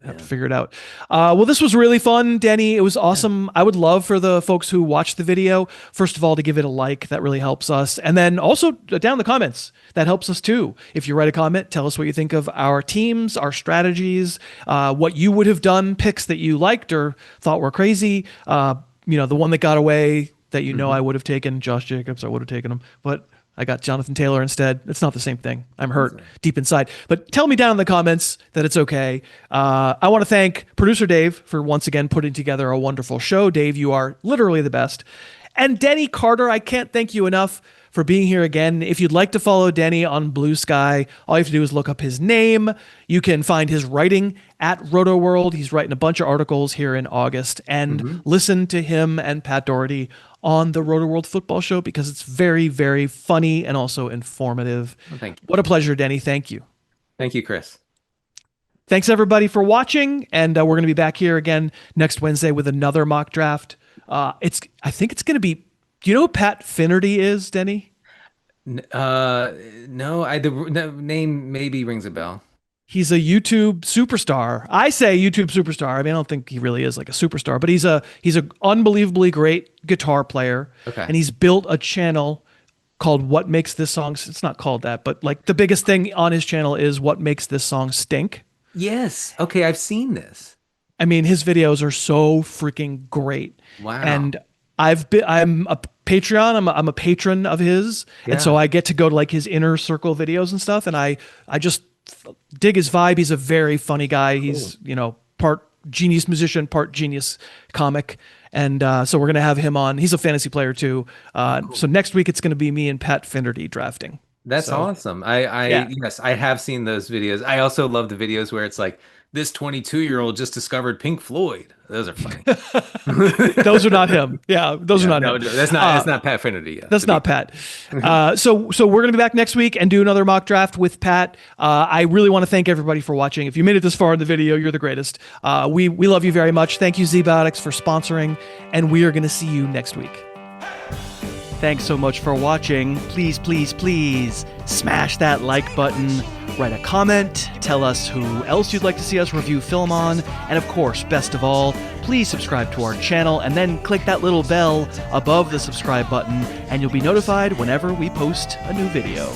have to yeah. figure it out. Well, this was really fun, Denny. It was awesome. I would love for the folks who watch the video, first of all, to give it a like. That really helps us. And then also down in the comments, that helps us too. If you write a comment, tell us what you think of our teams, our strategies, what you would have done, picks that you liked or thought were crazy. The one that got away that I Mhm. would have taken, Josh Jacobs, I would have taken him. But I got Jonathan Taylor instead. It's not the same thing. I'm hurt deep inside. But tell me down in the comments that it's okay. I want to thank producer Dave for once again putting together a wonderful show. Dave, you are literally the best. And Denny Carter, I can't thank you enough for being here again. If you'd like to follow Denny on Blue Sky, all you have to do is look up his name. You can find his writing at Roto World. He's writing a bunch of articles here in August, and Mhm. listen to him and Pat Doherty on the Roto World Football Show because it's very, very funny and also informative. Well, thank you. What a pleasure, Denny. Thank you. Thank you, Chris. Thanks everybody for watching, and we're going to be back here again next Wednesday with another mock draft. I think it's going to be. Do you know who Pat Finnerty is, Denny? No, the name maybe rings a bell. He's a YouTube superstar. I say YouTube superstar. I mean, I don't think he really is like a superstar, but he's a unbelievably great guitar player, Okay. and he's built a channel called What Makes This Song. It's not called that, but like the biggest thing on his channel is What Makes This Song Stink. Yes. Okay, I've seen this. I mean, his videos are so freaking great. Wow. And I'm a Patreon. I'm a patron of his. And so Yeah. I get to go to like his inner circle videos and stuff. And I just dig his vibe. He's a very funny guy. Cool. He's, part genius musician, part genius comic. And so we're going to have him on. He's a fantasy player too. Cool. So next week it's going to be me and Pat Finnerty drafting. That's So awesome. I yeah. yes, I have seen those videos. I also love the videos where it's like this 22-year-old just discovered Pink Floyd. Those are funny. Those are not him. Yeah, those are Yeah, not no, him. no, that's not Pat Finnerty. Yeah, That's to be not Pat. So we're gonna be back next week and do another mock draft with Pat. I really want to thank everybody for watching. If you made it this far in the video, you're the greatest. We love you very much. Thank you, Zbiotics, for sponsoring, and we are gonna see you next week. Thanks so much for watching. Please, please, please smash that like button, write a comment, tell us who else you'd like to see us review film on, and of course, best of all, please subscribe to our channel and then click that little bell above the subscribe button and you'll be notified whenever we post a new video.